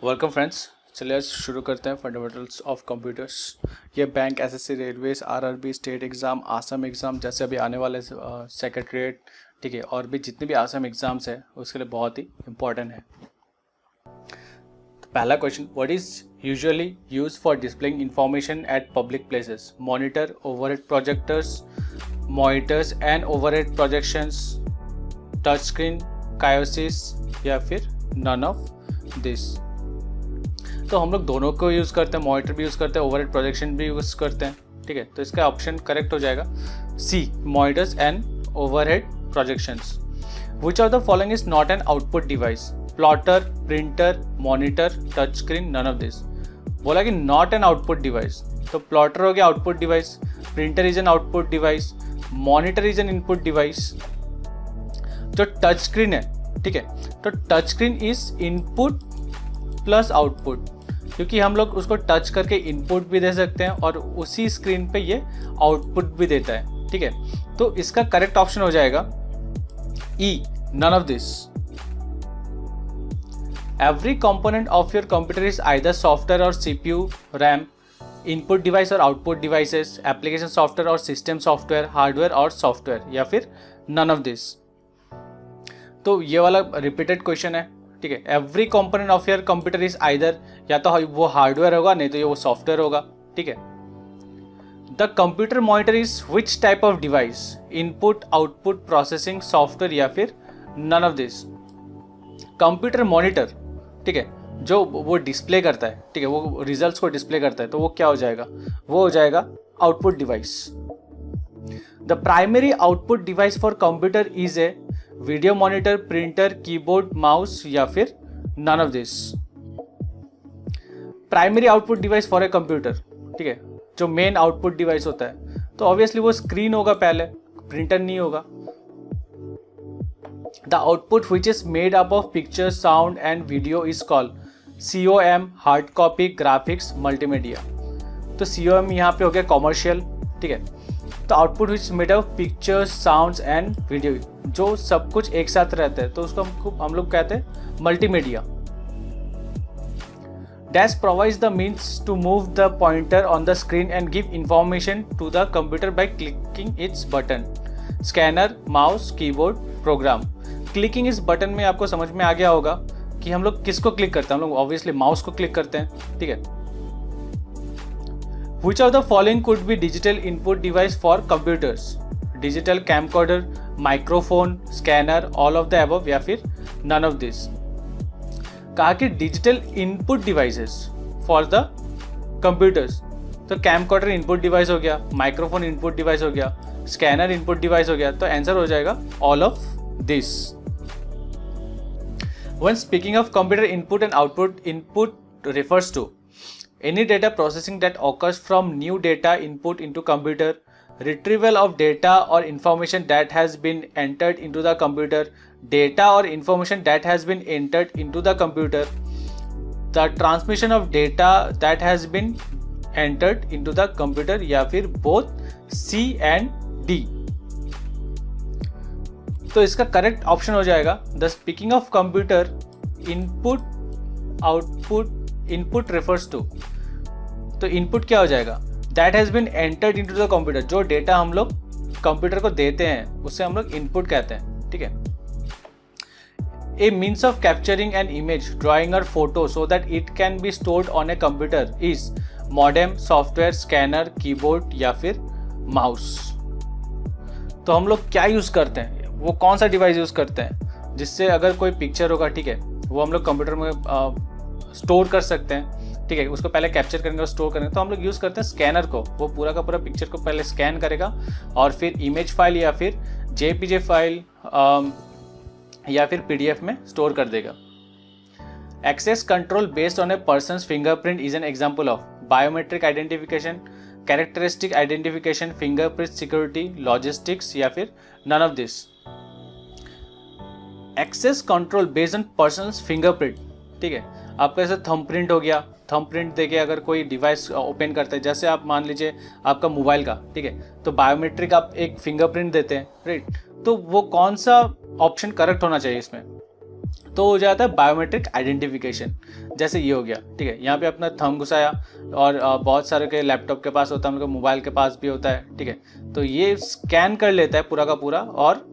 Welcome friends. चलिए आज शुरू करते हैं फंडामेंटल्स ऑफ कंप्यूटर्स। ये bank, SSC, railways, RRB, state exam, Assam exam जैसे अभी आने वाले सेक्रेटरीट, ठीक है, और भी जितने भी आसाम एग्ज़ाम्स है उसके लिए बहुत ही इंपॉर्टेंट है। तो पहला question, what is usually use for displaying information at public places? Monitor, overhead projectors, monitors and overhead projections, touch screen, kiosks या फिर नन ऑफ दिस। तो हम लोग दोनों को यूज़ करते हैं, मॉनिटर भी यूज़ करते हैं, ओवरहेड प्रोजेक्शन भी यूज़ करते हैं, ठीक है। तो इसका ऑप्शन करेक्ट हो जाएगा C, monitors and overhead projections. Which of the following is not an output device? Plotter, printer, monitor, touch screen, none of this. बोला कि नॉट एन आउटपुट डिवाइस, तो प्लॉटर हो गया output device, printer is an output device, monitor is an input device. जो touch screen है, ठीक है, तो touch screen is input plus output, क्योंकि हम लोग उसको टच करके इनपुट भी दे सकते हैं और उसी स्क्रीन पे ये आउटपुट भी देता है, ठीक है। तो इसका करेक्ट ऑप्शन हो जाएगा E, none of this. Every component of your computer is either software or CPU, RAM, input device or output devices, application software or system software, hardware or software, या फिर नन ऑफ दिस। तो ये वाला repeated question है, ठीक है। Every component of your computer is either, या तो वो हार्डवेयर होगा, नहीं तो ये वो सॉफ्टवेयर होगा, ठीक है। The computer monitor is which type of device? Input, output, processing, software या फिर none of this. Computer monitor, ठीक है, जो वो डिस्प्ले करता है, ठीक है, वो रिजल्ट्स को डिस्प्ले करता है, तो वो क्या हो जाएगा? वो हो जाएगा output device. The primary output device for computer is a video monitor, printer, keyboard, mouse या फिर none of this. Primary output device for a computer, ठीक है, जो मेन आउटपुट डिवाइस होता है, तो ऑब्वियसली वो स्क्रीन होगा पहले, प्रिंटर नहीं होगा। The output which is made up of picture, sound and video is called COM, hard copy, graphics, multimedia. तो COM यहाँ पे हो गया कॉमर्शियल, ठीक है। तो output which made of pictures, sounds and video, जो सब कुछ एक साथ रहता है, तो उसको हम लोग कहते हैं multimedia. Dash provides the means to move the pointer on the screen and give information to the computer by clicking its button. Scanner, mouse, keyboard, program. Clicking इस बटन में आपको समझ में आ गया होगा कि हम लोग किसको क्लिक करते हैं। हम लोग ऑब्वियसली माउस को क्लिक करते हैं, ठीक है। Which of the following could be digital input device for computers? Digital camcorder, microphone, scanner, all of the above या फिर none of this। कहा कि digital input devices for the computers, तो camcorder input device हो गया, microphone input device हो गया, scanner input device हो गया, तो आंसर हो जाएगा all of this। When speaking of computer input and output, input refers to any data processing that occurs from new data input into computer, retrieval of data or information that has been entered into the computer, data or information that has been entered into the computer, the transmission of data that has been entered into the computer, या फिर both C and D। तो इसका correct option हो जाएगा the speaking of computer input, output, input refers to. तो input क्या हो जाएगा? That has been entered into the computer. जो डेटा हम लोग कंप्यूटर को देते हैं उससे हम लोग इनपुट कहते हैं, ठीक है। A means of capturing an image, drawing or photo so that it can be stored on a computer is modem, software, scanner, keyboard या फिर माउस। तो हम लोग क्या यूज करते हैं, वो कौन सा डिवाइस यूज करते हैं जिससे अगर कोई पिक्चर होगा, ठीक है, वो हम लोग कंप्यूटर में स्टोर कर सकते हैं, ठीक है। उसको पहले कैप्चर करेंगे और स्टोर करेंगे, तो हम लोग यूज़ करते हैं स्कैनर को। वो पूरा का पूरा पिक्चर को पहले स्कैन करेगा और फिर इमेज फाइल या फिर JPG फाइल या फिर PDF में स्टोर कर देगा। Access control based on a person's fingerprint is an example of biometric identification, characteristic identification, fingerprint security, logistics या फिर none of this. Access control based on person's fingerprint, ठीक है, आपका जैसे थंबप्रिंट हो गया, थंबप्रिंट देके अगर कोई डिवाइस ओपन करते हैं, जैसे आप मान लीजिए आपका मोबाइल का, ठीक है, तो बायोमेट्रिक आप एक फिंगरप्रिंट देते हैं, राइट। तो वो कौन सा ऑप्शन करेक्ट होना चाहिए इसमें? तो हो जाता है बायोमेट्रिक आइडेंटिफिकेशन। जैसे ये हो गया, ठीक है, यहाँ पे अपना थंब घुसाया और बहुत सारे के लैपटॉप के पास होता है, हम लोग मोबाइल के पास भी होता है, ठीक है, तो ये स्कैन कर लेता है पूरा का पूरा और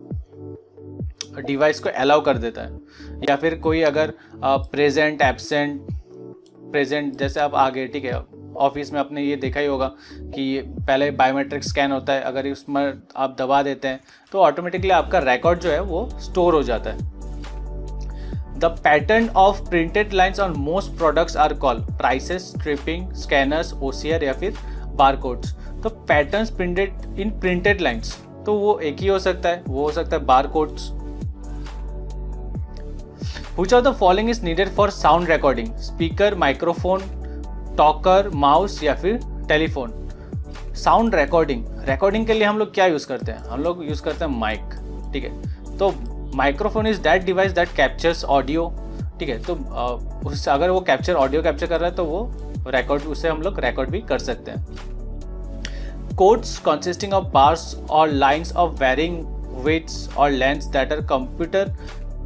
डिवाइस को अलाउ कर देता है। या फिर कोई अगर प्रेजेंट एब्सेंट प्रेजेंट जैसे आप आगे, ठीक है, ऑफिस में आपने ये देखा ही होगा कि पहले बायोमेट्रिक स्कैन होता है, अगर उसमें आप दबा देते हैं तो ऑटोमेटिकली आपका रिकॉर्ड जो है वो स्टोर हो जाता है। The pattern of printed lines on most products are called prices, stripping, scanners, OCR या फिर बारकोड्स। तो patterns printed in printed lines, तो वो एक ही हो सकता है, वो हो सकता है barcodes. Which of the following is needed for sound recording? Speaker, microphone, talker, mouse या फिर टेलीफोन। साउंड रिकॉर्डिंग के लिए हम लोग क्या यूज करते हैं? हम लोग यूज करते हैं माइक, ठीक है। तो microphone is that device that captures audio, ठीक है। तो उससे अगर वो ऑडियो कैप्चर कर रहा है तो वो रिकॉर्ड, उससे हम लोग रिकॉर्ड भी कर सकते हैं। कोड्स कंसिस्टिंग ऑफ बार्स और लाइन्स ऑफ वेरिंग विड्थ्स और lengths that are computer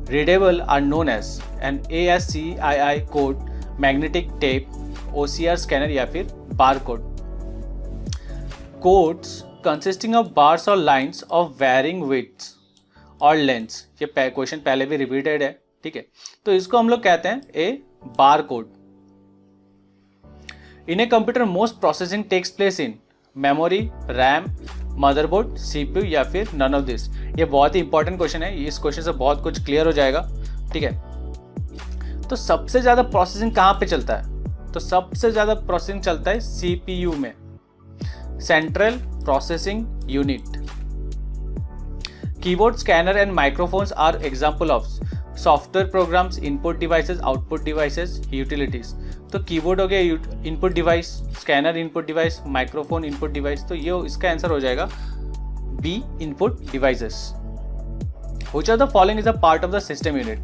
readable are known as an ASCII code, magnetic tape, OCR scanner या फिर barcode. Codes consisting of bars or lines of varying widths और lengths, ये question पहले भी repeated है, ठीक है, तो इसको हम लोग कहते हैं a bar code. In a computer most processing takes place in memory, RAM, motherboard, CPU या फिर नन ऑफ दिस। ये बहुत ही इंपॉर्टेंट क्वेश्चन है, इस क्वेश्चन से बहुत कुछ क्लियर हो जाएगा, ठीक है। तो सबसे ज्यादा प्रोसेसिंग कहाँ पे चलता है? तो सबसे ज्यादा प्रोसेसिंग चलता है CPU में, central processing unit. Keyboard, scanner and microphones are example of software programs, input devices, output devices, utilities. तो कीबोर्ड हो गया input device, scanner input device, microphone input device, तो ये इसका आंसर हो जाएगा B, input devices. Which of the following is a part of the system unit?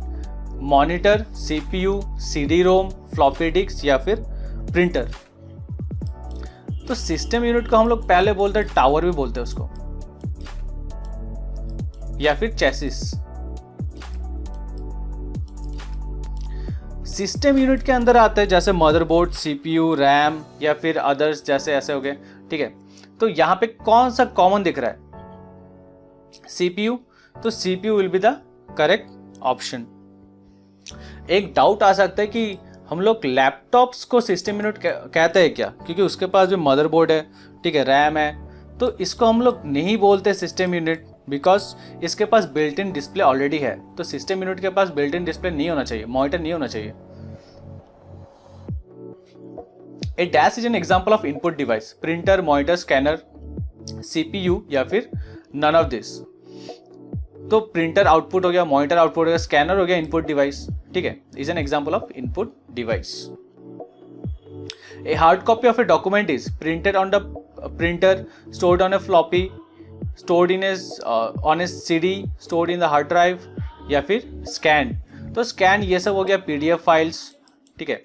Monitor, CPU, CD-ROM, floppy disk या फिर प्रिंटर। तो सिस्टम यूनिट को हम लोग पहले बोलते हैं टावर भी बोलते हैं उसको, या फिर चेसिस। सिस्टम यूनिट के अंदर आता है जैसे मदरबोर्ड, CPU, रैम या फिर अदर्स, जैसे ऐसे हो गए, ठीक है। तो यहां पे कौन सा कॉमन दिख रहा है? CPU, तो CPU will be the correct option. एक डाउट आ सकता है कि हम लोग लैपटॉप्स को सिस्टम यूनिट कहते हैं क्या, क्योंकि उसके पास भी मदरबोर्ड है, ठीक है, रैम है, तो इसको हम लोग नहीं बोलते सिस्टम यूनिट, बिकॉज इसके पास बिल्ट इन डिस्प्ले ऑलरेडी है। तो सिस्टम यूनिट के पास बिल्ट इन डिस्प्ले नहीं होना चाहिए, मॉनिटर नहीं होना चाहिए। A dash is an example of input device? Printer, monitor, scanner, CPU या फिर नन ऑफ दिस। तो प्रिंटर आउटपुट हो गया, मॉनिटर आउटपुट हो गया, स्कैनर हो गया इनपुट डिवाइस, ठीक है, is an example of input device. A hard copy of a document is printed on the printer, stored on A floppy, stored in on A CD, stored in the hard drive या फिर scan. तो scan ये सब हो गया PDF files, ठीक है।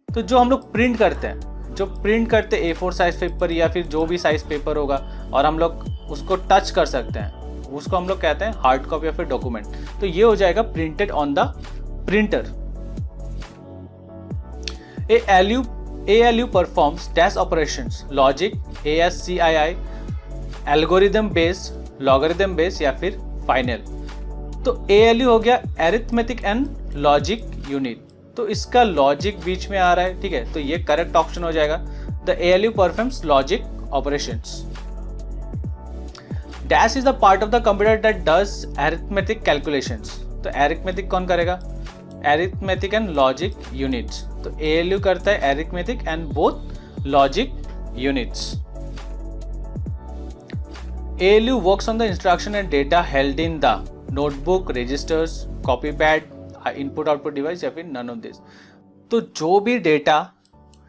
तो जो हम लोग प्रिंट करते हैं A4 साइज पेपर या फिर जो भी साइज पेपर होगा और हम लोग उसको टच कर सकते हैं, उसको हम लोग कहते हैं हार्ड कॉपी या फिर डॉक्यूमेंट। तो ये हो जाएगा printed on the printer. ALU performs dash operations? Logic, ASCII, algorithm base, logarithm base या फिर फाइनल। तो ALU हो गया एरिथमेटिक एंड लॉजिक यूनिट, तो इसका लॉजिक बीच में आ रहा है, ठीक है, तो ये करेक्ट ऑप्शन हो जाएगा। The ALU performs logic operations. Dash is the part of the computer that does arithmetic calculations. तो अरिथमेटिक कौन करेगा? Arithmetic and logic units. तो ALU करता है arithmetic and both logic units. ALU works on the instruction and data held in the notebook, registers, copy pad, input output device या फिर none of this। तो जो भी डेटा,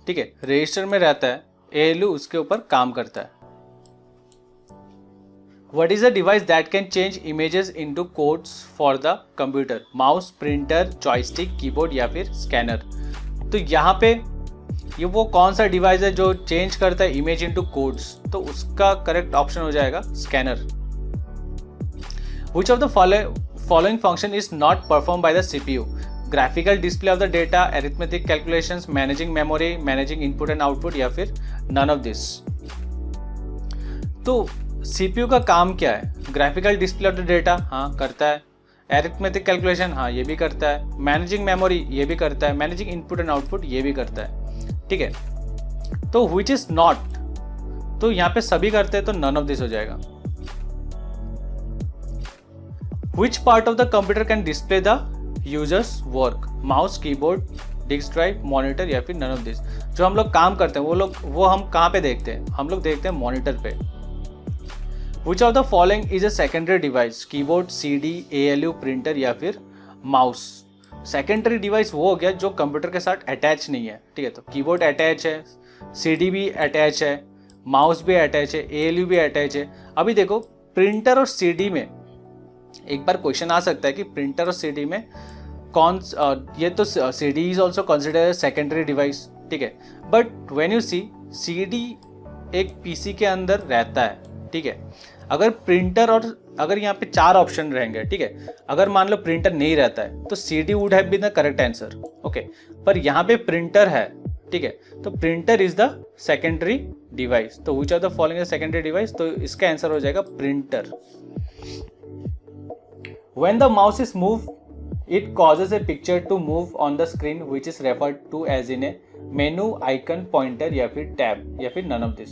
ठीक है, रजिस्टर में रहता है, ALU उसके ऊपर काम करता है। What is a device that can change images into codes for the computer? Mouse, printer, joystick, keyboard या फिर स्कैनर। तो यहाँ पे ये वो कौन सा डिवाइस है जो चेंज करता है इमेज इनटू कोड्स? तो उसका करेक्ट ऑप्शन हो जाएगा scanner. Which of the following function is not performed by the CPU: graphical display of the data, arithmetic calculations, managing memory, managing input and output, या फिर none of this। तो CPU का काम क्या है? Graphical display of the data, हाँ करता है। एरिथमेटिक कैलकुलेशन, हाँ ये भी करता है। मैनेजिंग मेमोरी, ये भी करता है। मैनेजिंग इनपुट एंड आउटपुट, ये भी करता है। ठीक है, तो विच इज नॉट, तो यहाँ पे सभी करते हैं तो नन ऑफ दिस हो जाएगा। Which part of the computer can display the users work? Mouse, keyboard, disk drive, monitor, या फिर नन ऑफ दिस। जो हम लोग काम करते हैं वो हम कहाँ पे देखते हैं? हम लोग देखते हैं मॉनिटर पे। Which of the following is a secondary device? Keyboard, CD, ALU, printer, या फिर माउस। सेकेंडरी डिवाइस वो हो गया जो कंप्यूटर के साथ अटैच नहीं है। ठीक है, तो कीबोर्ड अटैच है, CD भी अटैच है, माउस भी अटैच है, ALU भी अटैच है। अभी देखो प्रिंटर और CD में एक बार क्वेश्चन आ सकता है कि प्रिंटर और CD में कौन, ये तो CD is also consider secondary device. ठीक है, but when you see CD एक PC के अंदर रहता है। ठीक है, अगर प्रिंटर और अगर यहाँ पे 4 ऑप्शन रहेंगे, ठीक है, अगर मान लो प्रिंटर नहीं रहता है तो CD would have been the correct answer. Okay, पर यहाँ पे प्रिंटर है। ठीक है, तो printer is the secondary device. तो which of the following is secondary device? तो इसका आंसर हो जाएगा printer. When the mouse is move it causes a picture to move on the screen which is referred to as in a menu, icon, pointer, या फिर tab, या फिर none of this.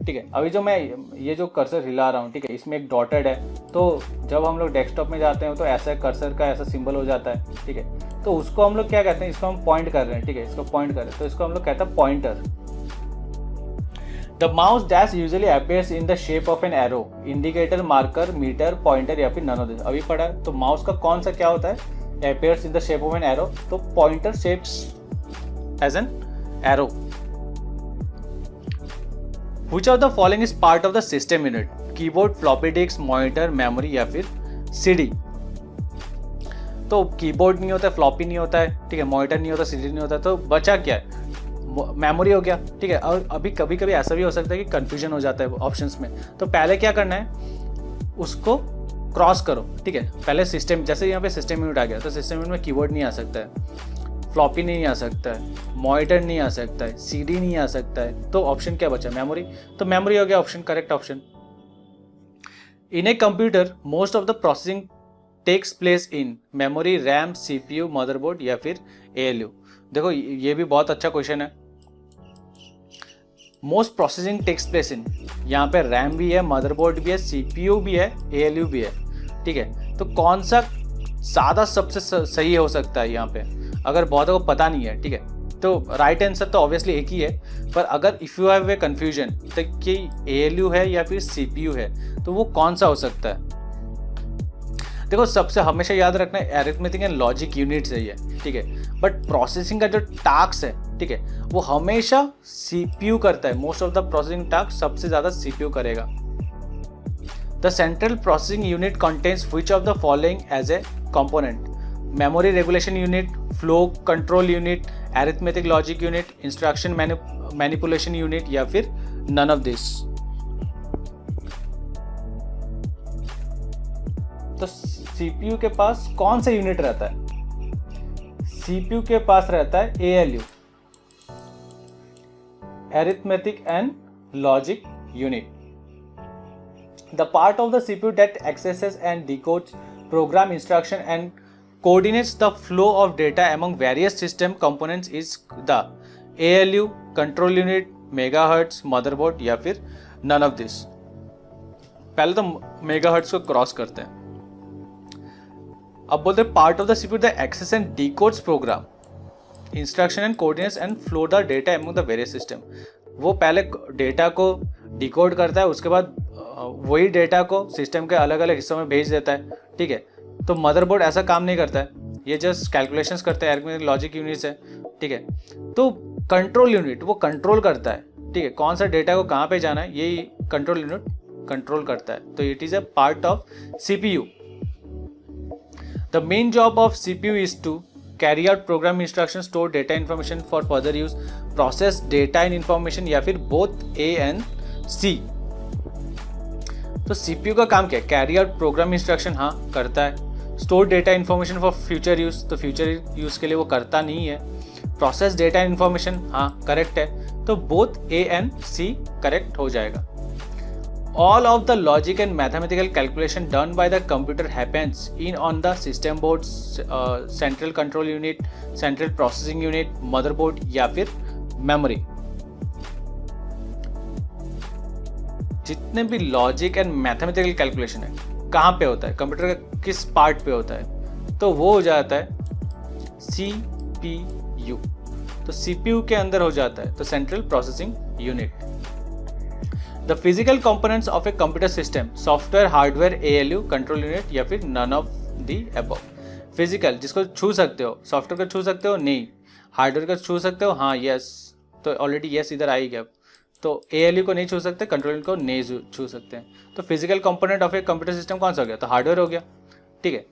ठीक है, अभी जो मैं ये जो कर्सर हिला रहा हूँ, ठीक है, इसमें एक डॉटेड है, तो जब हम लोग डेस्कटॉप में जाते हैं तो ऐसा कर्सर का ऐसा सिंबल हो जाता है। ठीक है, तो उसको हम लोग क्या कहते हैं? इसको हम पॉइंट कर रहे हैं। ठीक है, इसको पॉइंट कर रहे हैं तो इसको हम लोग कहते हैं pointer. The mouse dash usually appears in the shape of an arrow, indicator, marker, meter, pointer, या फिर नन ऑफ दिस। अभी पढ़ा है, तो माउस का कौन सा क्या होता है? appears in the shape of an arrow, तो pointer shapes as an arrow. Which of the following is part of the system unit? Keyboard, floppy disk, monitor, memory, या फिर CD। तो कीबोर्ड नहीं होता है, फ्लॉपी नहीं होता है, ठीक है, मॉनिटर नहीं होता, CD नहीं होता, तो बचा क्या है? मेमोरी हो गया। ठीक है, और अभी कभी कभी ऐसा भी हो सकता है कि कंफ्यूजन हो जाता है ऑप्शंस में। तो पहले क्या करना है? उसको क्रॉस करो। ठीक है, पहले सिस्टम, जैसे यहाँ पे सिस्टम यूनिट आ गया तो सिस्टम यूनिट में कीबोर्ड नहीं आ सकता है, फ्लॉपी नहीं आ सकता है, मॉनिटर नहीं आ सकता है, CD नहीं आ सकता है, तो ऑप्शन क्या बचा? मेमोरी। तो मेमोरी हो गया option, correct option. In a computer most of the processing takes place in memory, RAM, CPU, motherboard, या फिर ALU। देखो ये भी बहुत अच्छा क्वेश्चन है। Most processing takes place in, यहाँ पे रैम भी है, मदरबोर्ड भी है, CPU भी है, ALU भी है। ठीक है, तो कौन सा ज़्यादा सबसे सही हो सकता है यहाँ पे? अगर बहुतों को पता नहीं है, ठीक है, तो राइट आंसर तो ऑब्वियसली एक ही है, पर अगर if you have a confusion तो कि ALU है या फिर CPU है, तो वो कौन सा हो सकता है? देखो सबसे हमेशा याद रखना है अरिथमेटिक एंड लॉजिक यूनिट्स है ये। ठीक है, बट प्रोसेसिंग का जो टास्क है, ठीक है, वो हमेशा CPU करता है। Most of the processing task सबसे ज़्यादा CPU करेगा। The central processing unit contains which of the following as a component? Memory regulation unit, flow control unit, arithmetic logic unit, instruction manipulation unit, या फिर none of this। तो CPU के पास कौन सा unit रहता है? CPU के पास रहता है ALU, arithmetic and logic unit। The part of the CPU that accesses and decodes program instruction and coordinates the flow of data among various system components is the ALU, control unit, megahertz, motherboard, या फिर none of this। पहले तो megahertz को cross करते हैं। अब बोलते हैं part of the CPU that access and decodes program instruction and coordinates and flow the data among the various system। वो पहले डेटा को डिकोड करता है, उसके बाद वही डेटा को सिस्टम के अलग अलग हिस्सों में भेज देता है। ठीक है, तो मदरबोर्ड ऐसा काम नहीं करता है, ये जस्ट कैलकुलेशंस करता है, अरिथमेटिक लॉजिक यूनिट्स है। ठीक है, तो कंट्रोल यूनिट वो कंट्रोल करता है। ठीक है, कौन सा डेटा को कहाँ पे जाना है, ये कंट्रोल यूनिट कंट्रोल करता है। तो it is a part of CPU। The main job of CPU is to carry out program instruction, store data information for further use, process data in information, या फिर बोथ A and C। तो CPU का काम क्या है? Carry out program instruction, हाँ करता है। Store data information for future use, तो फ्यूचर यूज़ के लिए वो करता नहीं है। प्रोसेस डेटा इन्फॉर्मेशन, हाँ करेक्ट है, तो both A and C correct हो जाएगा। All of the logic and mathematical calculation done by the computer happens in on the system board, central control unit, central processing unit, motherboard या फिर memory। जितने भी logic and mathematical calculation है कहाँ पे होता है, कंप्यूटर का किस पार्ट पे होता है, तो वो हो जाता है CPU। तो CPU के अंदर हो जाता है, तो central processing unit. The physical components of a computer system, software, hardware, ALU, control unit या फिर none of the above. Physical जिसको छू सकते हो, सॉफ्टवेयर को छू सकते हो नहीं, हार्डवेयर को छू सकते हो हाँ यस, तो ऑलरेडी यस इधर आ ही गया। तो ALU को नहीं छू सकते, कंट्रोल यूनिट को नहीं छू सकते हैं। तो physical component of a computer system कौन सा हो गया, तो हार्डवेयर हो गया, ठीक है।